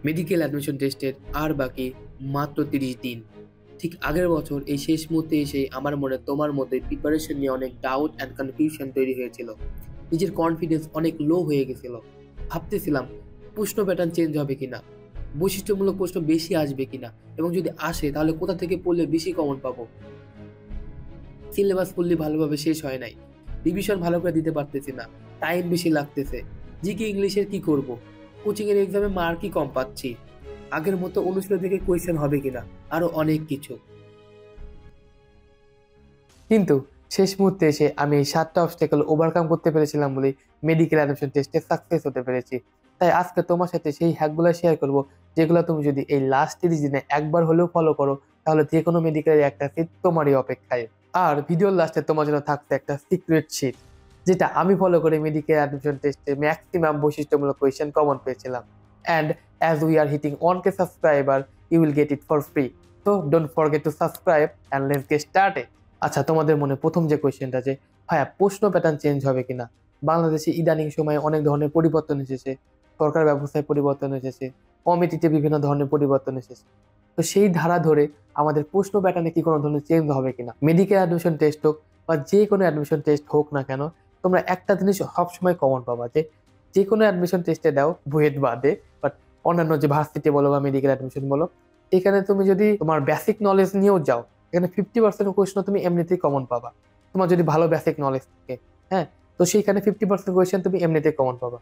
Medical admission টেস্টের আর বাকি মাত্র 30 দিন। ঠিক আগের বছর এই শেষ মুহূর্তে এসে আমার মনে তোমার মধ্যে প্রিপারেশন নিয়ে অনেক ডাউট অ্যান্ড কনফিউশন তৈরি হয়েছিল। নিজের কনফিডেন্স অনেক লো হয়ে গেছিল। ভাবতেছিলাম প্রশ্ন প্যাটার্ন চেঞ্জ হবে কিনা, বৈশিষ্ট্যমূলক প্রশ্ন বেশি আসবে কিনা, এবং যদি আসে তাহলে কোথা থেকে পড়লে বেশি কমন পাবো। সিলেবাস ফুললি ভালোভাবে শেষ হয় নাই, রিভিশন ভালো করে দিতে পারতেছি না, টাইম বেশি লাগতেছে। জিকে ইংলিশের কি করব, কোচিং এর এক্সামে মার্কই কম পাচ্ছি, আগের মতো অনুশীলন থেকে কোয়েশ্চেন হবে কিনা, আরো অনেক কিছু। কিন্তু শেষ মুহূর্তে এসে আমি এই 7টা অবস্টেকল ওভারকাম করতে পেরেছিলাম বলেই মেডিকেল অ্যাডমিশন টেস্টে সাকসেস হতে পেরেছি। তাই আজকে তোমার সাথে সেই হ্যাকগুলো শেয়ার করব, যেগুলো তুমি যদি এই লাস্ট 30 দিনে একবার হলেও ফলো করো তাহলে যে কোনো মেডিকেলের একটা সিট তোমারই অপেক্ষায়। আর ভিডিওর লাস্টে তোমার জন্য থাকছে একটা সিক্রেট শিট, যেটা আমি ফলো করে মেডিকেল অ্যাডমিশন টেস্টে ম্যাক্সিমাম বৈশিষ্ট্যমূলক কোয়েশ্চেন কমন পেয়েছিলাম। And as we are hitting 1K subscriber, you will get it for free. তো don't forget to subscribe and let's get started. আচ্ছা, তোমাদের মনে প্রথম যে কোয়েশ্চেনটা, যে ভাইয়া প্রশ্ন প্যাটার্ন চেঞ্জ হবে কিনা। বাংলাদেশে ইদানিং সময়ে অনেক ধরনের পরিবর্তন এসেছে, সরকার ব্যবস্থায় পরিবর্তন এসেছে, কমিটিতে বিভিন্ন ধরনের পরিবর্তন এসেছে। তো সেই ধারা ধরে আমাদের প্রশ্ন প্যাটার্নে কি কোনো ধরনের চেঞ্জ হবে কিনা। মেডিকেল অ্যাডমিশন টেস্ট হোক বা যে কোনো অ্যাডমিশন টেস্ট হোক না কেন, তোমরা একটা জিনিস সবসময় কমন পাবা, যে যে কোনো অ্যাডমিশন টেস্টে দাও বুয়েট বাদে, বাট অন্যান্য যে ভার্সিটি বলো বা মেডিকেল অ্যাডমিশন বলো, এখানে তুমি যদি তোমার বেসিক নলেজ নিয়েও যাও, এখানে 50% কোয়েশ্চন তুমি এমনিতেই কমন পাবা। তোমার যদি ভালো বেসিক নলেজ থাকে, হ্যাঁ, তো সেইখানে 50% কোয়েশ্চেন তুমি এমনিতেই কমন পাবা।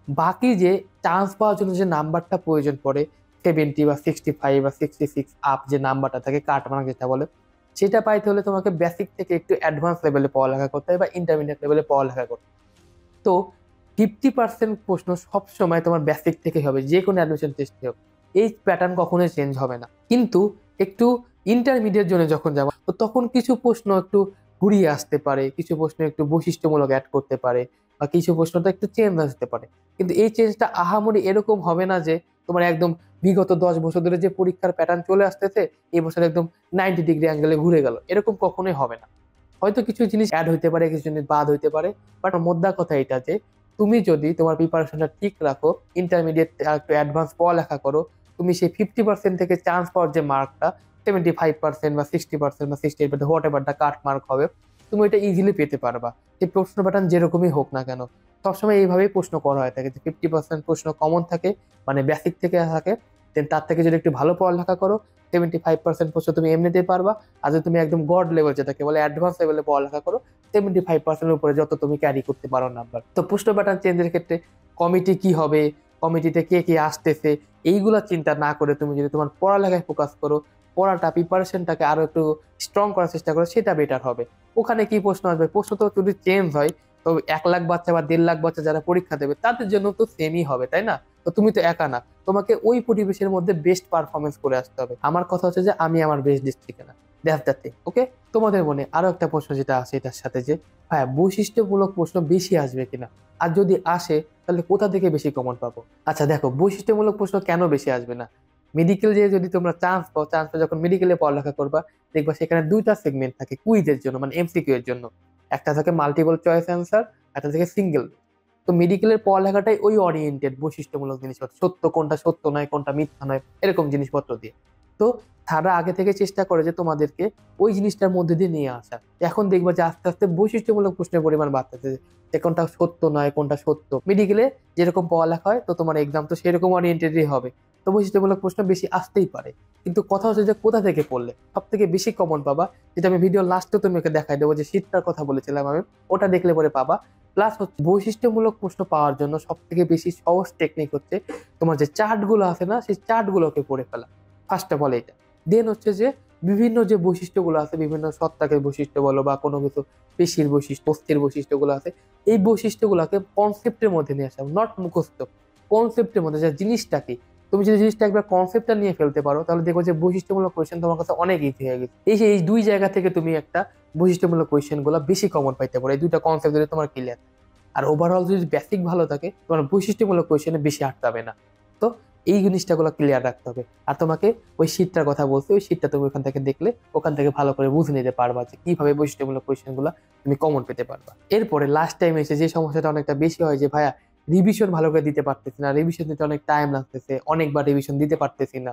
বাকি যে চান্স পাওয়ার জন্য যে নাম্বারটা প্রয়োজন পড়ে, 70 বা 65 বা 66 আপ যে নাম্বারটা থাকে, কাট মার্ক যেটা বলে, সেটা পাইতে হলে তোমাকে বেসিক থেকে একটু অ্যাডভান্স লেভেলে পড়ালেখা করতে হয় বা ইন্টারমিডিয়েট লেভেলে পড়ালেখা করতে হয়। তো 50% প্রশ্ন সবসময় তোমার বেসিক থেকে হবে, যে কোনো অ্যাডমিশন টেস্টে হোক। এই প্যাটার্ন কখনোই চেঞ্জ হবে না। কিন্তু একটু ইন্টারমিডিয়েট জোনে যখন যাবো, তো তখন কিছু প্রশ্ন একটু ঘুরিয়ে আসতে পারে, কিছু প্রশ্ন একটু বৈশিষ্ট্যমূলক অ্যাড করতে পারে, বা কিছু প্রশ্নটা একটু চেঞ্জ আসতে পারে। কিন্তু এই চেঞ্জটা আহামরি এরকম হবে না যে তোমার একদম বিগত 10 বছর ধরে যে পরীক্ষার প্যাটার্ন চলে আসতেছে এই বছর একদম 90 ডিগ্রি অ্যাঙ্গেলে ঘুরে গেল, এরকম কখনোই হবে না। হয়তো কিছু জিনিস অ্যাড হইতে পারে, কিছু জিনিস বাদ হইতে পারে, বাট মোদ্দা কথা এটা যে তুমি যদি তোমার প্রিপারেশনটা ঠিক রাখো, ইন্টারমিডিয়েট একটু অ্যাডভান্স পড়ালেখা করো, তুমি সেই 50% থেকে চান্স পাওয়ার যে মার্কটা 75% বা 60% বা 68, what ever the cut mark হবে, তুমি এটা ইজিলি পেতে পারবা। যে প্রশ্ন প্যাটার্ন যেরকমই হোক না কেন, সবসময় এইভাবেই প্রশ্ন করা হয়ে থাকে যে 50% প্রশ্ন কমন থাকে, মানে বেসিক থেকে থাকে, দেন তার থেকে যদি একটু ভালো পড়ালেখা করো 75% প্রশ্ন তুমি এমনিতেই পারবা। আর যদি তুমি একদম গড লেভেল, যেটাকে বলে অ্যাডভান্স লেভেলে পড়ালেখা করো, 75% উপরে যত তুমি ক্যারি করতে পারো নাম্বার। তো প্রশ্ন প্যাটার্ন চেঞ্জের ক্ষেত্রে কমিটি কি হবে, কমিটিতে কে কে আসতেছে, এইগুলা চিন্তা না করে তুমি যদি তোমার পড়ালেখায় ফোকাস করো, পড়াটা প্রিপারেশনটাকে আরো একটু স্ট্রং করার চেষ্টা করো, সেটা বেটার হবে। ওখানে কি প্রশ্ন আসবে, প্রশ্ন তো যদি চেঞ্জ হয়, তো 1 লাখ বাচ্চা বা 1.5 লাখ বাচ্চা যারা পরীক্ষা দেবে তাদের জন্য তো সেমই হবে, তাই না? তো তুমি তো একা না, তোমাকে ওই পরিবেশের মধ্যে বেস্ট পারফরমেন্স করে আসতে হবে। আমার কথা হচ্ছে যে আমি আমার বেস্ট ডিস্ট্রিক্টে না, দ্যাটস দ্য থিং। ওকে, তোমাদের মনে আরো একটা প্রশ্ন যেটা আছে এটার সাথে, যে হ্যাঁ বৈশিষ্ট্যমূলক প্রশ্ন বেশি আসবে কিনা, আর যদি আসে তাহলে কোথা থেকে বেশি কমন পাবো। আচ্ছা দেখো, বৈশিষ্ট্যমূলক প্রশ্ন কেন বেশি আসবে না। মেডিকেল যে যদি তোমরা চান্স পাও, চান্স পাও যখন মেডিকেলে পড়ালেখা করবা, দেখবা সেখানে দুইটা সেগমেন্ট থাকে কুইজের জন্য, মানে এমসিকিউ এর জন্য। একটা থাকে মাল্টিপল চয়েস অ্যান্সার, একটা থাকে সিঙ্গেল। তো মেডিকেলের পড়ালেখাটাই ওই ওরিয়েন্টেড, বৈশিষ্ট্যমূলক জিনিসপত্র, সত্য কোনটা সত্য নয়, কোনটা মিথ্যা নয়, এরকম জিনিসপত্র দিয়ে। তো তারা আগে থেকে চেষ্টা করে যে তোমাদেরকে ওই জিনিসটার মধ্যে দিয়ে নিয়ে আসা। এখন দেখবা যে আস্তে আস্তে বৈশিষ্ট্যমূলক প্রশ্নের পরিমাণ বাড়তেছে, যে কোনটা সত্য নয়, কোনটা সত্য। মেডিকেলে যেরকম পড়ালেখা হয়, তো তোমার এক্সাম তো সেরকম ওরিয়েন্টেডই হবে। তো বৈশিষ্ট্যমূলক প্রশ্ন বেশি আসতেই পারে, কিন্তু কথা হচ্ছে যে কোথা থেকে পড়লে সব থেকে বেশি কমন পাবা। যেটা আমি ভিডিও লাস্টে তোমাকে দেখাই দেবো, যে শীটটার কথা বলেছিলাম আমি, ওটা দেখলে পরে পাবা। প্লাস হচ্ছে বৈশিষ্ট্যমূলক প্রশ্ন পাওয়ার জন্য সব থেকে বেশি সহজ টেকনিক হচ্ছে তোমার যে চার্ট গুলো আছে না, সেই চার্ট গুলোকে পড়ে ফেলা, ফার্স্ট অফ অল এটা। দেন হচ্ছে যে বিভিন্ন যে বৈশিষ্ট্যগুলো আছে, বিভিন্ন সত্তাকের বৈশিষ্ট্য বলো বা কোনো কিছু পেশির বৈশিষ্ট্য, অস্থির বৈশিষ্ট্যগুলো আছে, এই বৈশিষ্ট্যগুলোকে কনসেপ্টের মধ্যে নিয়ে আসা, নট মুখস্থ, কনসেপ্টের মধ্যে। যে জিনিসটা কি, তুমি যদি জিনিসটা একবার কনসেপ্টটা নিয়ে ফেলতে পারো, তাহলে দেখো যে বৈশিষ্ট্যমূলক কোয়েশ্চেন তোমার কাছে অনেক ইজি হয়ে গেছে। এই দুই জায়গা থেকে তুমি একটা বৈশিষ্ট্যমূলক কোয়েশ্চেন গুলো বেশি কমন পাইতে পারো, এই দুইটা কনসেপ্ট যদি তোমার ক্লিয়ার। আর ওভারঅল যদি বেসিক ভালো থাকে, তোমার বৈশিষ্ট্যমূলক কোয়েশ্চেনে বেশি আটকাবে না। তো এই জিনিসটাগুলো ক্লিয়ার রাখতে হবে। আর তোমাকে ওই শীটটার কথা বলছে, ওই শীটটা তুমি ওখান থেকে দেখলে ওখান থেকে ভালো করে বুঝে নিতে পারবা যে কিভাবে বৈশিষ্ট্যমূলক কোয়েশ্চেন গুলো তুমি কমন পেতে পারবা। এরপরে লাস্ট টাইম এসে যে সমস্যাটা অনেকটা বেশি হয়, যে ভাইয়া রিভিশন ভালো করে দিতে পারতেছি না, রিভিশন দিতে অনেক টাইম লাগতেছে, অনেকবার রিভিশন দিতে পারতেছি না,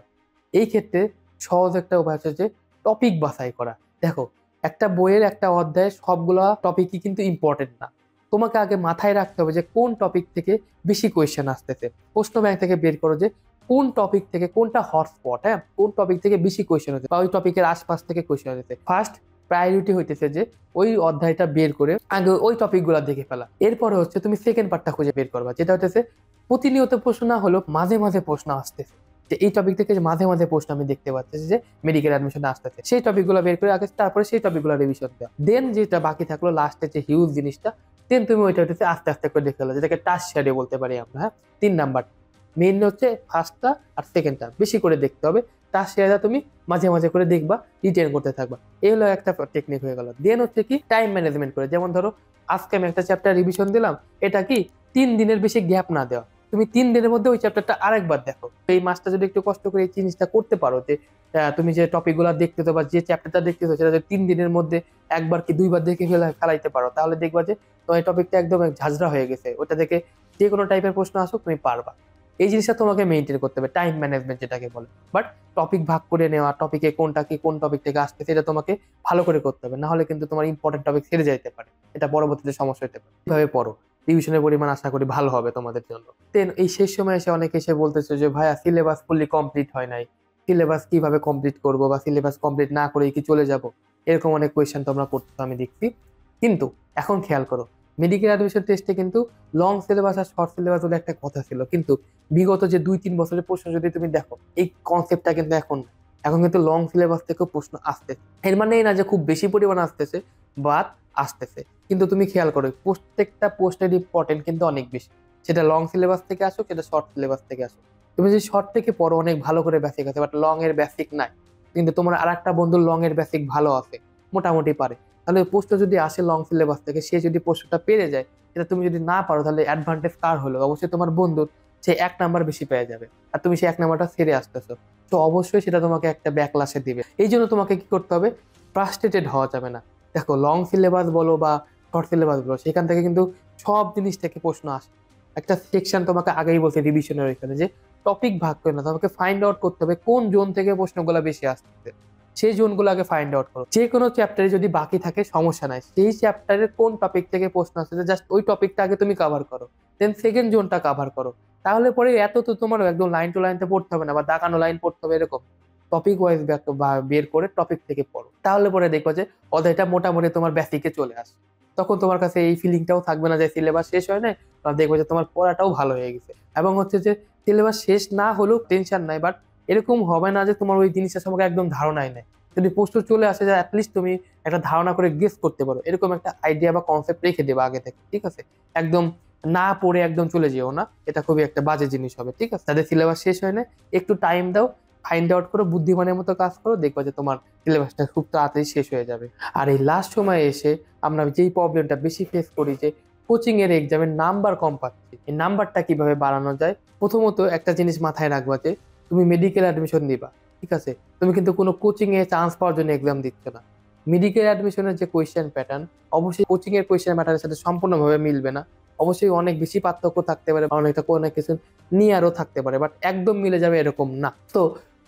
এই ক্ষেত্রে সহজ একটা উপায় হচ্ছে যে টপিক বাছাই করা। দেখো, একটা বইয়ের একটা অধ্যায়ে সবগুলা টপিকই কিন্তু ইম্পর্টেন্ট না। তোমাকে আগে মাথায় রাখতে হবে যে কোন টপিক থেকে বেশি কোয়েশ্চেন আসতেছে। প্রশ্ন ব্যাংক থেকে বের করো যে কোন টপিক থেকে কোনটা হটস্পট, হ্যাঁ, কোন টপিক থেকে বেশি কোয়েশ্চেন হচ্ছে বা ওই টপিকের আশপাশ থেকে কোয়েশ্চেন হচ্ছে। ফার্স্ট প্রায়োরিটি হইতেছে যে ওই অধ্যায়টা বের করে আগে ওই টপিক গুলা দেখে ফেলা। এরপরে হচ্ছে তুমি সেকেন্ড পার্টটা খুঁজে বের করবা, যেটা হচ্ছে প্রতিনিয়ত প্রশ্ন না হলেও মাঝে মাঝে প্রশ্ন আসতেছে, যে এই টপিক থেকে যে মাঝে মাঝে প্রশ্ন আমি দেখতে পাচ্ছি যে মেডিকেল অ্যাডমিশনে আসতেছে, সেই টপিকগুলো বের করে আগে তারপরে সেই টপিকগুলো রিভিশন দেওয়া। দেন যেটা বাকি থাকলো লাস্টে যে হিউজ জিনিসটা, দেন তুমি ওইটা হচ্ছে আস্তে আস্তে করে দেখে ফেলো, যেটাকে টাচ শেয়ারে বলতে পারি আমরা। হ্যাঁ, 3 নাম্বার মেইন হচ্ছে ফার্স্টটা আর সেকেন্ডটা বেশি করে দেখতে হবে, টাচ শেয়ারটা তুমি মাঝে মাঝে করে দেখবা, রিটেন করতে থাকবা। এই হলো একটা টেকনিক হয়ে গেল। দেন হচ্ছে কি টাইম ম্যানেজমেন্ট করে, যেমন ধরো আজকে আমি একটা চ্যাপ্টার রিভিশন দিলাম, এটা কি 3 দিনের বেশি গ্যাপ না দেওয়া, তুমি 3 দিনের মধ্যে ওই চ্যাপ্টারটা আরেকবার দেখো। এই মাসটা যদি একটু কষ্ট করে এই জিনিসটা করতে পারো যে তুমি যে টপিক গুলা দেখতেছো বা যে চ্যাপ্টারটা দেখতেছো সেটা যদি 3 দিনের মধ্যে একবার কি 2বার দেখে ফেলাইতে পারো, তাহলে দেখবা যে তোমার টপিকটা একদম ঝাঁঝরা হয়ে গেছে, ওটা থেকে যে কোনো টাইপের প্রশ্ন আসুক তুমি পারবা। এই জিনিসটা তোমাকে মেনটেন করতে হবে, টাইম ম্যানেজমেন্ট যেটাকে বলে। বাট টপিক ভাগ করে নেওয়া, টপিকে কোনটা কি কোন টপিক থেকে আসছে সেটা তোমাকে ভালো করে করতে হবে, না হলে কিন্তু তোমার ইম্পর্টেন্ট টপিক ছেড়ে যাইতে পারে, এটা পরবর্তীতে সমস্যা হতে পারে। এভাবে পড়ো, রিভিশনের পরিমাণ আশা করি ভালো হবে তোমাদের জন্য। দেন এই শেষ সময় এসে অনেকে এসে বলতেছে যে ভাইয়া সিলেবাস ফুললি কমপ্লিট হয় নাই, সিলেবাস কিভাবে কমপ্লিট করবো বা সিলেবাস কমপ্লিট না করে কি চলে যাব, এরকম অনেক কোয়েশ্চেন তোমরা করছো আমি দেখছি। কিন্তু এখন খেয়াল করো, মেডিকেল অ্যাডমিশন টেস্টে কিন্তু লং সিলেবাস আর শর্ট সিলেবাস বলে একটা কথা ছিল, কিন্তু বিগত যে 2-3 বছরের প্রশ্ন যদি তুমি দেখো, এই কনসেপ্টটা কিন্তু এখন না। এখন কিন্তু লং সিলেবাস থেকেও প্রশ্ন আসতেছে, এর মানে এই না যে খুব বেশি পরিমাণ আসতেছে, বাট আসতেছে। কিন্তু তুমি খেয়াল করো প্রত্যেকটা পোস্টের ইম্পর্টেন্ট কিন্তু অনেক বেশি, সেটা লং সিলেবাস থেকে আসুক সেটা শর্ট সিলেবাস থেকে আসুক। তুমি যদি শর্ট থেকে পড়ো অনেক ভালো করে বেসিক আছে, বাট লং এর বেসিক নাই, কিন্তু তোমার আর একটা বন্ধুর লং এর বেসিক ভালো আছে, মোটামুটি পারে, তাহলে প্রশ্ন যদি আসে লং সিলেবাস থেকে, সে যদি প্রশ্নটা পেরে যায়, সেটা তুমি যদি না পারো, তাহলে অ্যাডভান্টেজ কার হলো? অবশ্যই তোমার বন্ধুর, সে 1 নাম্বার বেশি পেয়ে যাবে, আর তুমি সেই 1 নাম্বারটা ছেড়ে আসতেছো, তো অবশ্যই সেটা তোমাকে একটা ব্যাকলাসে দিবে। এই জন্য তোমাকে কি করতে হবে, ফ্রাস্ট্রেটেড হওয়া যাবে না। দেখো লং সিলেবাস বলো বা শর্ট সিলেবাস বলো, সেখান থেকে কিন্তু সব জিনিস থেকে প্রশ্ন আসে। একটা সেকশন তোমাকে আগেই বলছে রিভিশনের এখানে যে টপিক ভাগ করে না, তোমাকে ফাইন্ড আউট করতে হবে কোন জোন থেকে প্রশ্নগুলো বেশি আসছে, সেই জোনগুলো আগে ফাইন্ড আউট করো। যে কোনো চ্যাপ্টারে যদি বাকি থাকে সমস্যা নাই, সেই চ্যাপ্টারের কোন টপিক থেকে প্রশ্ন আসছে জাস্ট ওই টপিকটা আগে তুমি কভার করো, দেন সেকেন্ড জোনটা কভার করো। তাহলে পরে এত তো তোমার একদম লাইন টু লাইনতে পড়তে হবে না বা দাগানো লাইন পড়তে হবে এরকম, টপিক ওয়াইজ বের করে টপিক থেকে পড়ো, তাহলে পরে দেখো যে অধ্যায়টা মোটামুটি তোমার বেসিকে চলে আসে। তখন তোমার কাছে এই ফিলিংটাও থাকবে না যে সিলেবাস শেষ হয় না, দেখবো যে তোমার পড়াটাও ভালো হয়ে গেছে। এবং হচ্ছে যে সিলেবাস শেষ না হলেও টেনশন নাই, বাট এরকম হবে না যে তোমার ওই জিনিসটা সম্পর্কে একদম ধারণাই নাই। যদি প্রশ্ন চলে আসে যে অ্যাটলিস্ট তুমি একটা ধারণা করে গেস করতে পারো, এরকম একটা আইডিয়া বা কনসেপ্ট রেখে দেবা আগে থেকে, ঠিক আছে? একদম না পড়ে একদম চলে যেও না, এটা খুবই একটা বাজে জিনিস হবে, ঠিক আছে? তাদের সিলেবাস শেষ হয় না, একটু টাইম দাও, ফাইন্ড আউট করো, বুদ্ধিমানের মতো কাজ করো, দেখবা যে তোমার সিলেবাসটা খুব তাড়াতাড়ি শেষ হয়ে যাবে। আর এই লাস্ট সময়ে এসে আমরা যেই প্রবলেমটা বেশি ফেস করি যে কোচিং এর এক্সামের নাম্বার কম পাচ্ছি, এই নাম্বারটা কিভাবে বাড়ানো যায়? প্রথমত একটা জিনিস মাথায় রাখবা যে তুমি মেডিকেল অ্যাডমিশন দিবা, ঠিক আছে? তুমি কিন্তু কোনো কোচিং এ চান্স পাওয়ার জন্য এক্সাম দিচ্ছ না। মেডিকেল অ্যাডমিশনের যে কোয়েশ্চেন প্যাটার্ন, অবশ্যই কোচিং এর কোয়েশ্চেন প্যাটার্নের সাথে সম্পূর্ণভাবে মিলবে না, অবশ্যই অনেক বেশি পার্থক্য থাকতে পারে, অনেকটা অনেক কিছু নিয়ারও থাকতে পারে, বাট একদম মিলে যাবে এরকম না। তো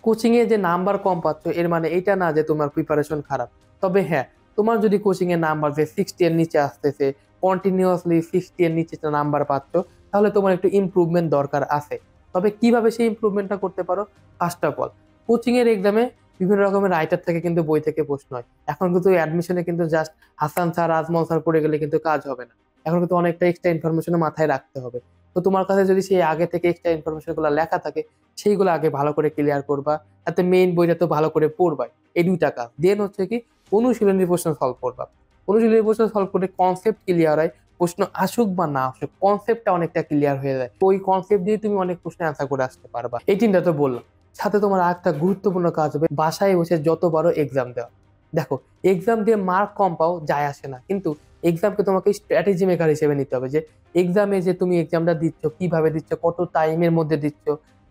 কোচিং এ যে নাম্বার কম পাচ্ছ এর মানে এটা না যে তোমার প্রিপারেশন খারাপ। তবে হ্যাঁ, তোমার যদি কোচিং এর নাম্বার যে 60 এর নিচে আসতেছে, কন্টিনিউয়াসলি 60 এর নিচে নাম্বার পাচ্ছ, তাহলে তোমার একটু ইমপ্রুভমেন্ট দরকার আছে। তবে কিভাবে সেই ইমপ্রুভমেন্টটা করতে পারো? ফার্স্ট অফ অল, কোচিং এর এক্সামে বিভিন্ন রকমের রাইটার থেকে কিন্তু বই থেকে প্রশ্ন হয়। এখন কিন্তু অ্যাডমিশনে কিন্তু just Hasan sir Ajmal sir পড়ে গেলে কিন্তু কাজ হবে না, এখন কিন্তু অনেকটা এক্সট্রা ইনফরমেশন মাথায় রাখতে হবে। তো তোমার কাছে যদি সেই আগে থেকে এক্সট্রা ইনফরমেশন গুলো লেখা থাকে, সেইগুলো আগে ভালো করে ক্লিয়ার করবা, তাতে মেইন বইটা তো ভালো করে পড়বাই, এই 2টা কাজ। দেন হচ্ছে কি অনুশীলনী প্রশ্ন সলভ করবা, অনুশীলনী প্রশ্ন সলভ করে কনসেপ্ট ক্লিয়ার হয়, প্রশ্ন আসুক বা না আসুক কনসেপ্টটা অনেকটা ক্লিয়ার হয়ে যায়, ওই কনসেপ্ট দিয়ে তুমি অনেক প্রশ্ন অ্যান্সার করে আসতে পারবা। এই 3টা তো বললাম, সাথে তোমার আরেকটা গুরুত্বপূর্ণ কাজ হবে বাসায় বসে যত পারো এক্সাম দেওয়া। দেখো, এক্সাম দিয়ে মার্ক কম পাও যায় আসে না, কিন্তু এক্সামকে তোমাকে স্ট্র্যাটেজি মেকার হিসেবে নিতে হবে, যে এক্সামে যে তুমি এক্সামটা দিচ্ছ কিভাবে দিচ্ছ, কত টাইমের মধ্যে দিচ্ছ,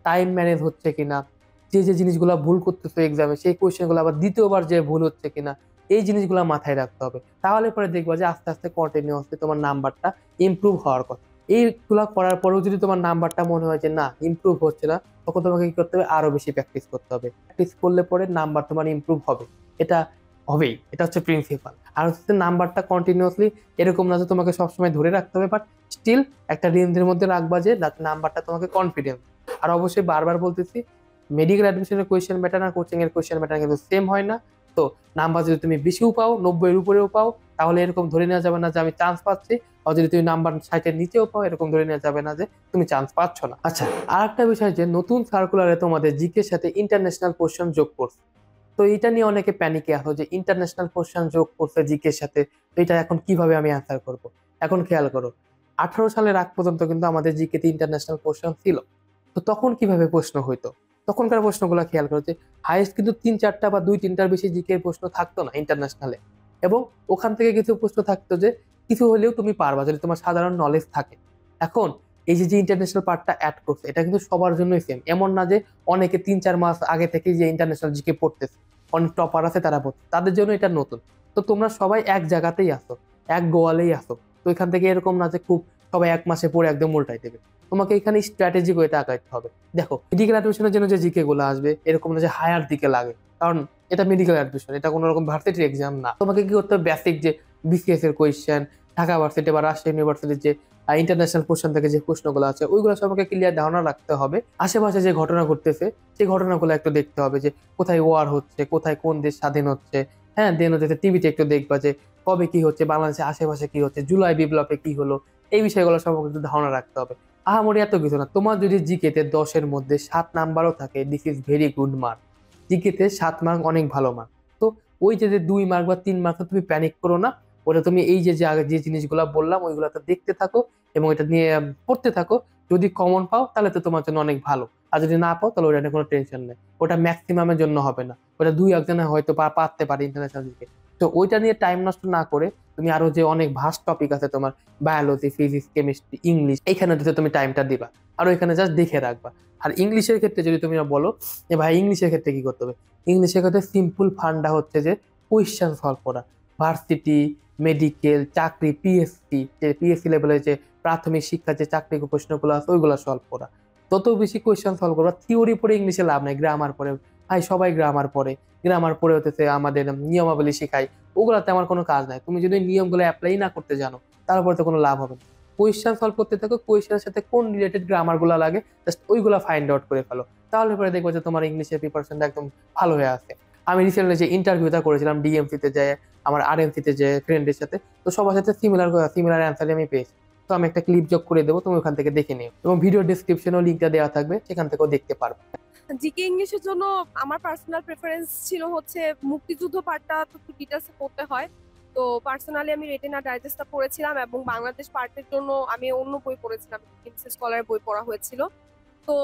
টাইম ম্যানেজ হচ্ছে কিনা, যে যে জিনিসগুলো ভুল করতেছো এক্সামে সেই কোয়েশ্চেনগুলো আবার দ্বিতীয়বার যে ভুল হচ্ছে কিনা, এই জিনিসগুলো মাথায় রাখতে হবে। তাহলে পরে দেখবা যে আস্তে আস্তে কন্টিনিউয়াসলি তোমার নাম্বারটা ইমপ্রুভ হওয়ার কথা। এইগুলা করার পরেও যদি তোমার নাম্বারটা মনে হয় যে না ইমপ্রুভ হচ্ছে না, তখন তোমাকে কি করতে হবে, আরো বেশি প্র্যাকটিস করতে হবে। প্র্যাকটিস করলে পরে নাম্বার তোমার ইমপ্রুভ হবে, এটা হবেই, এটা হচ্ছে প্রিন্সিপাল। আর হচ্ছে নাম্বারটা কন্টিনিউয়াসলি এরকম না যে তোমাকে সবসময় ধরে রাখতে হবে, বাট স্টিল একটা রেঞ্জের মধ্যে রাখবা যে নাম্বারটা তোমাকে কনফিডেন্স। আর অবশ্যই বারবার বলতেছি, মেডিকেল অ্যাডমিশনের কোয়েশ্চেন প্যাটার্ন আর কোচিং এর কোয়েশ্চেন প্যাটার্ন কিন্তু সেম হয় না। তো নাম্বার যদি তুমি বেশিও পাও, 90-এর উপরেও পাও, তাহলে এরকম ধরে নেওয়া যাবে না যে আমি চান্স পাচ্ছি। আর যদি তুমি নাম্বার 60-এর নিচেও পাও, এরকম ধরে নেওয়া যাবে না যে তুমি চান্স পাচ্ছ না। আচ্ছা, আর একটা বিষয় যে নতুন সার্কুলারে তোমাদের জিকে সাথে ইন্টারন্যাশনাল কোশ্চেন যোগ করছে। তো এটা নিয়ে অনেকে প্যানিকে আসো যে ইন্টারন্যাশনাল কোশ্চেন যোগ করছে জিকে সাথে, তো এটা এখন কিভাবে আমি অ্যান্সার করব। এখন খেয়াল করো, 18 সালের আগ পর্যন্ত কিন্তু আমাদের জিকেতে ইন্টারন্যাশনাল কোশ্চেন ছিল। তো তখন কিভাবে প্রশ্ন হইতো? তখনকার প্রশ্নগুলো খেয়াল করো যে হাইয়েস্ট কিন্তু 3-4টা বা 2-3টার বেশি জিকে প্রশ্ন থাকতো না ইন্টারন্যাশনালে। এবং ওখান থেকে কিছু প্রশ্ন থাকতো যে কিছু হলেও তুমি পারবা যদি তোমার সাধারণ নলেজ থাকে। এখন এই যে যে ইন্টারন্যাশনাল পার্টটা অ্যাড করছে, এটা কিন্তু সবার জন্যই সেম, এমন না যে অনেকে 3-4 মাস আগে থেকে যে ইন্টারন্যাশনাল জিকে পড়তেছে, অনেক টপার আছে তারা পড়ছে, তাদের জন্য এটা নতুন। তো তোমরা সবাই এক জায়গাতেই আসো, এক গোয়ালেই আসো। তো এখান থেকে এরকম না যে খুব সবাই 1 মাসে পড়ে একদম উল্টাই দেবে। তোমাকে এখানে স্ট্র্যাটেজিক ওয়েতে আগাইতে হবে। দেখো, মেডিকেল অ্যাডমিশনের জন্য যে জিকে গুলো আসবে এরকম না যে হায়ার দিকে লাগে, কারণ এটা মেডিকেল অ্যাডমিশন, এটা কোনো রকম ভার্সিটির এক্সাম না। তোমাকে কি করতে হবে, বেসিক যে বিসিএস এর কোয়েশ্চেন, ঢাকা ভার্সিটি বা রাজশাহী ইউনিভার্সিটির যে ইন্টারন্যাশনাল কোশ্চেন থেকে যে প্রশ্নগুলো আছে ওইগুলো সম্পর্কে ক্লিয়ার ধারণা রাখতে হবে। আশেপাশে যে ঘটনা ঘটতেছে সেই ঘটনাগুলো একটু দেখতে হবে, যে কোথায় ওয়ার হচ্ছে, কোথায় কোন দেশ স্বাধীন হচ্ছে। হ্যাঁ, দেন হচ্ছে টিভিতে একটু দেখবা যে কবে কি হচ্ছে, বাংলাদেশের আশেপাশে কি হচ্ছে, জুলাই বিপ্লবে কি হলো, এই বিষয়গুলো সম্পর্কে একটু ধারণা রাখতে হবে। আহামরি এত কিছু না। তোমার যদি জিকেতে 10-এর মধ্যে 7 নাম্বারও থাকে, this is very good mark. জিকেতে 7 মার্ক অনেক ভালো মার্ক। তো ওই যে 2 মার্ক বা 3 মার্ক তুমি প্যানিক করো না। ওটা তুমি এই যে যে আগে যে জিনিসগুলো বললাম ওইগুলো তো দেখতে থাকো এবং এটা নিয়ে পড়তে থাকো। যদি কমন পাও তাহলে তো তোমার জন্য অনেক ভালো, আর যদি না পাও তাহলে ওটা নিয়ে কোনো টেনশন নেই। ওটা ম্যাক্সিমামের জন্য হবে না, ওটা 2-1 জনে হয়তো পারতে পারে ইন্টারন্যাশনাল দিকে। তো ওইটা নিয়ে টাইম নষ্ট না করে তুমি আরো যে অনেক ভাস্ট টপিক আছে তোমার, বায়োলজি, ফিজিক্স, কেমিস্ট্রি, ইংলিশ, এইখানে যদি তুমি টাইমটা দিবা আর ওইখানে জাস্ট দেখে রাখবা। আর ইংলিশের ক্ষেত্রে যদি তুমি বলো যে ভাই ইংলিশের ক্ষেত্রে কি করতে হবে, ইংলিশের ক্ষেত্রে সিম্পল ফান্ডা হচ্ছে যে কোয়েশ্চেন সলভ করা। ভার্সিটি, মেডিকেল, চাকরি, পিএসসি, যে পিএসসি লেভেলের যে প্রাথমিক শিক্ষার যে চাকরি প্রশ্নগুলো আছে ওইগুলো সলভ করা। তত বেশি কোয়েশ্চেন সলভ করবা। থিওরি পড়ে ইংলিশে লাভ নাই, গ্রামার পড়ে। ভাই সবাই গ্রামার পড়ে, গ্রামার পড়ে হতেছে আমাদের নিয়মাবলী শেখায়, ওগুলাতে আমার কোনো কাজ নাই। তুমি যদি নিয়মগুলো অ্যাপ্লাই না করতে জানো তারপরে তো কোনো লাভ হবে না। কোয়েশ্চেন সলভ করতে থাকো, কোয়েশ্চেনের সাথে কোন রিলেটেড গ্রামার গুলা লাগে জাস্ট ওইগুলা ফাইন্ড আউট করে ফেলো, তাহলে পরে দেখবো যে তোমার ইংলিশের প্রিপারেশনটা একদম ভালো হয়ে আছে। আমি রিসেন্টলি যে ইন্টারভিউটা করেছিলাম ডিএমসি তে যে আমার আরএমসি তে যে ফ্রেন্ডের সাথে, তো সবার সাথে সিমিলার সিমিলার অ্যান্সারই আমি পেয়েছি। তো আমি একটা ক্লিপ যোগ করে দেবো, তুমি ওখান থেকে দেখে নিও, এবং ভিডিও ডিসক্রিপশনেও লিঙ্কটা দেওয়া থাকবে, সেখান থেকেও দেখতে পারবে। জিকে ইংলিশের জন্য আমার পার্সোনাল প্রেফারেন্স ছিল হচ্ছে মুক্তিযুদ্ধ পার্টটা তো একটু ডিটেলসে পড়তে হয়। তো পার্সোনালি আমি রেটিনা ডাইজেস্টটা পড়েছিলাম এবং বাংলাদেশ পার্টের জন্য আমি অন্য বই পড়েছিলাম, স্কলার বই পড়া হয়েছিল। তো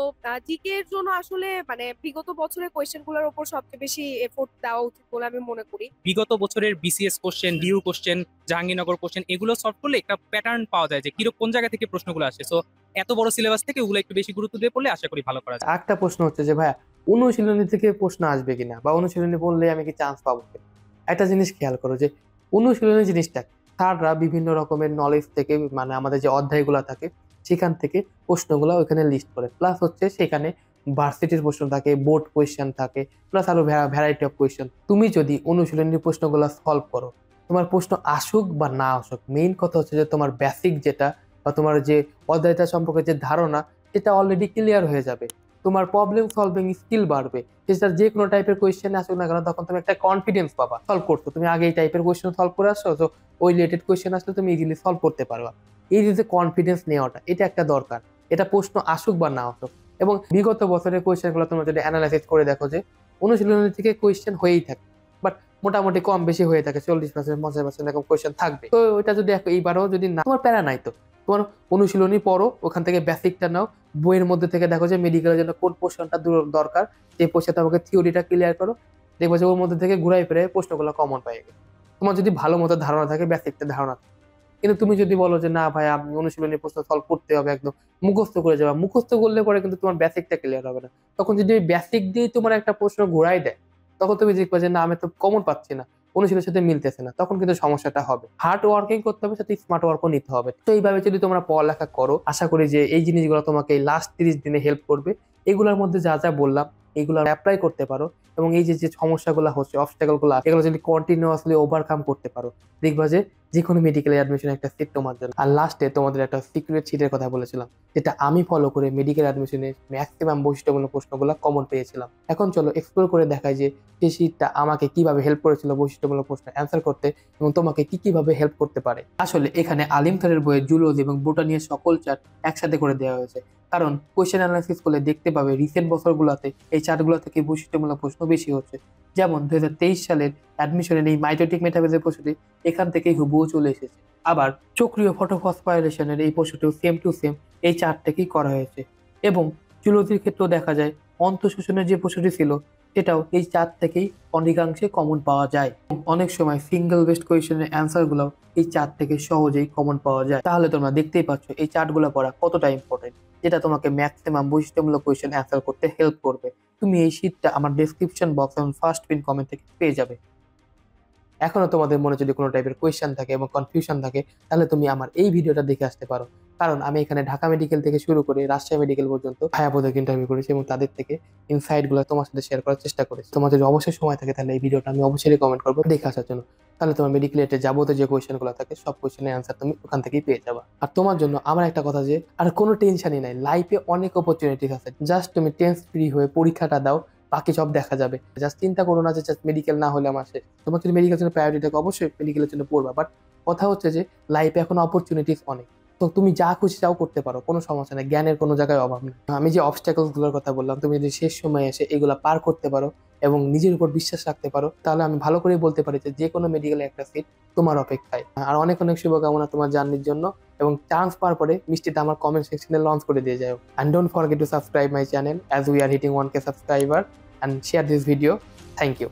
জিকে এর জন্য আসলে মানে বিগত বছরের কোয়েশ্চেন গুলোর উপর সবচেয়ে বেশি এফোর্ট দেওয়া উচিত বলে আমি মনে করি। বিগত বছরের BCS question, DU question, Jahangirnagar question এগুলো সলভ করলে একটা প্যাটার্ন পাওয়া যায় যে কিরকম কোন জায়গা থেকে প্রশ্নগুলো আসে। সো এত বড় সিলেবাস থেকে ওগুলো একটু বেশি গুরুত্ব দিয়ে পড়লে আশা করি ভালো করা যায়। একটা প্রশ্ন হচ্ছে যে ভাইয়া অনুশীলনী থেকে প্রশ্ন আসবে কিনা, বা অনুশীলনী বললে আমি কি চান্স পাবো কিনা। একটা জিনিস খেয়াল করো যে অনুশীলনী জিনিসটা স্যাররা বিভিন্ন রকমের নলেজ থেকে, মানে আমাদের যে অধ্যায়গুলো থাকে সেখান থেকে প্রশ্নগুলো ওইখানে লিস্ট করে, প্লাস হচ্ছে সেখানে ভার্সিটির প্রশ্ন থাকে, বোর্ড কোয়েশ্চেন থাকে, প্লাস আরো ভ্যারাইটি অফ কোয়েশ্চেন। তুমি যদি অনুশীলনীর প্রশ্নগুলো সলভ করো, তোমার প্রশ্ন আসুক বা না আসুক, মেইন কথা হচ্ছে যে তোমার বেসিক যেটা বা তোমার যে অধ্যায়টা সম্পর্কে যে ধারণা সেটা অলরেডি ক্লিয়ার হয়ে যাবে। তোমার প্রবলেম সলভিং স্কিল বাড়বে, সেটা যে কোনো টাইপের কোয়েশ্চেন আসুক না কেন তখন তুমি একটা কনফিডেন্স পাবা সলভ করছো। তুমি আগে এই টাইপের কোয়েশ্চেন সলভ করে আসছো, তো ওই রিলেটেড কোয়েশ্চেন আসলে তুমি ইজিলি সলভ করতে পারবা। এই যে কনফিডেন্স নেওয়াটা, এটা একটা দরকার। এটা প্রশ্ন আসুক বা না আসুক। এবং বিগত বছরের কোয়েশ্চেন গুলো তোমরা যদি অ্যানালাইসিস করে দেখো যে অনুশীলনী থেকে কোয়েশ্চেন হয়েই থাকে, বাট মোটামুটি কম বেশি হয়ে থাকে, 40%, 50% এরকম কোয়েশ্চেন থাকবে। তো ওইটা যদি এইবারও যদি না, তোমার প্যারা নাই তো, তোমার অনুশীলনী পড়ো, ওখান থেকে বেসিকটা নাও, বইয়ের মধ্যে থেকে দেখো যে মেডিকেলের জন্য কোন পোর্শনটা দরকার, সেই পোর্শনটা আমাকে থিওরিটা ক্লিয়ার করো, দেখবো যে ওর মধ্যে থেকে ঘুরাই ফিরে প্রশ্নগুলো কমন পাই গেছে। তোমার যদি ভালো মতো ধারণা থাকে, বেসিকটা ধারণা থাকে। কিন্তু তুমি যদি বলো যে না ভাই আমি অনুশীলনী প্রশ্ন সলভ করতে হবে, একদম মুখস্থ করে যাবা, মুখস্থ করলে পরে কিন্তু তোমার বেসিকটা ক্লিয়ার হবে না। তখন যদি ওই বেসিক দিয়ে তোমার একটা প্রশ্ন ঘুরাই দেয়, তখন তুমি দেখবা যে না আমি তো কমন পাচ্ছি না, অনুশীলনের সাথে মিলতেছে না, তখন কিন্তু সমস্যাটা হবে। হার্ড ওয়ার্কিং করতে হবে, সাথে স্মার্ট ওয়ার্কও নিতে হবে। তো এইভাবে যদি তোমরা পড়ালেখা করো, আশা করি যে এই জিনিসগুলো তোমাকে এই লাস্ট 30 দিনে হেল্প করবে। এগুলোর মধ্যে যা যা বললাম এগুলো অ্যাপ্লাই করতে পারো, এবং এই যে যে সমস্যাগুলো হচ্ছে, অবস্টাকল গুলো, এগুলো যদি কন্টিনিউয়াসলি ওভারকাম করতে পারো, দেখবা যে কোনো মেডিকেল অ্যাডমিশন একটা সিট তোমার জন্য। আর লাস্টে তোমাদের একটা সিক্রেট সিটের কথা বলেছিলাম, যেটা আমি ফলো করে মেডিকেল অ্যাডমিশনে ম্যাক্সিমাম বৈশিষ্ট্যমূলক প্রশ্নগুলো কমন পেয়েছিলাম। এখন চলো এক্সপ্লোর করে দেখাই যে সেই সিটটা আমাকে কিভাবে হেল্প করেছিল বৈশিষ্ট্যমূলক প্রশ্ন অ্যান্সার করতে, এবং তোমাকে কি কিভাবে হেল্প করতে পারে। আসলে এখানে আলিম স্যারের বইয়ে জুলজি এবং বোটানির সকল চার্ট একসাথে করে দেওয়া হয়েছে, কারণ কোয়েশ্চেন অ্যানালাইসিস করলে দেখতে পাবে রিসেন্ট বছরগুলোতে এই চার্টগুলো থেকে বৈশিষ্ট্যমূলক প্রশ্ন বেশি হচ্ছে। যেমন 2023 সালের অ্যাডমিশনের এই মাইটোটিক মেটাফেজের প্রশ্নটি এখান থেকেই হুবহু চলে এসেছে। আবার চক্রীয় ফটোফসফাইলেশনের এই প্রশ্নটিও সেম টু সেম এই চার্ট থেকেই করা হয়েছে। এবং জুলজির ক্ষেত্রেও দেখা যায় অন্তঃশোষণের যে প্রশ্নটি ছিল সেটাও এই চার্ট থেকেই অনেকাংশে কমন পাওয়া যায়। অনেক সময় সিঙ্গেল বেস্ট কোয়েশ্চেনের অ্যান্সারগুলো এই চার্ট থেকে সহজেই কমন পাওয়া যায়। তাহলে তোমরা দেখতেই পাচ্ছ এই চার্টগুলো পড়া কতটা ইম্পর্টেন্ট, যেটা তোমাকে ম্যাক্সিমাম বৈশিষ্ট্যমূলক কোয়েশ্চেন অ্যান্সার করতে হেল্প করবে। তুমি এই শীটটা আমার ডেসক্রিপশন বক্স এবং ফার্স্ট পিন কমেন্ট থেকে পেয়ে যাবে। এখনো তোমাদের মনে যদি কোনো টাইপের কোয়েশ্চেন থাকে এবং কনফিউশন থাকে, তাহলে তুমি আমার এই ভিডিওটা দেখে আসতে পারো, কারণ আমি এখানে ঢাকা মেডিকেল থেকে শুরু করে রাজশাহী মেডিকেল পর্যন্ত ভায়াপদক ইন্টারভিউ করেছি এবং তাদের থেকে ইনসাইটগুলো তোমার সাথে শেয়ার করার চেষ্টা করেছি। তোমার যদি অবশ্যই সময় থাকে তাহলে এই ভিডিওটা আমি অবশ্যই রিকমেন্ড করবো দেখে আসার জন্য। তাহলে তোমার মেডিকেলের যাবতীয় যে কোয়েশ্চেনগুলো থাকে সব কোয়েশ্চেনের অ্যান্সার তুমি ওখান থেকেই পেয়ে যাবা। আর তোমার জন্য আমার একটা কথা, যে আর কোনো টেনশনই নাই, লাইফে অনেক অপরচুনিটিস আছে, জাস্ট তুমি টেন্স ফ্রি হয়ে পরীক্ষাটা দাও, বাকি সব দেখা যাবে। জাস্ট চিন্তা করো না যে জাস্ট মেডিকেল না হলে আমার শেষ। তোমার যদি মেডিকেল জন্য প্রায়োরিটি থাকে অবশ্যই মেডিকেলের জন্য পড়বা, বাট কথা হচ্ছে যে লাইফে এখন অপরচুনিটিস অনেক, তো তুমি যা খুশি যাও করতে পারো, কোনো সমস্যা নেই, জ্ঞানের কোনো জায়গায় অভাব নেই। আমি যে অবস্ট্যাকলস গুলোর কথা বললাম, তুমি যদি শেষ সময় এসে এগুলা পার করতে পারো এবং নিজের উপর বিশ্বাস রাখতে পারো, তাহলে আমি ভালো করেই বলতে পারি যে কোনো মেডিকেলে একটা সিট তোমার অপেক্ষায়। আর অনেক অনেক শুভকামনা তোমার জার্নির জন্য, এবং চান্স পাওয়ার পরে মিষ্টিটা আমার কমেন্ট সেকশনে লঞ্চ করে দিয়ে যাও। And don't forget to subscribe my channel as we are hitting 1K subscriber, and share this video. Thank you.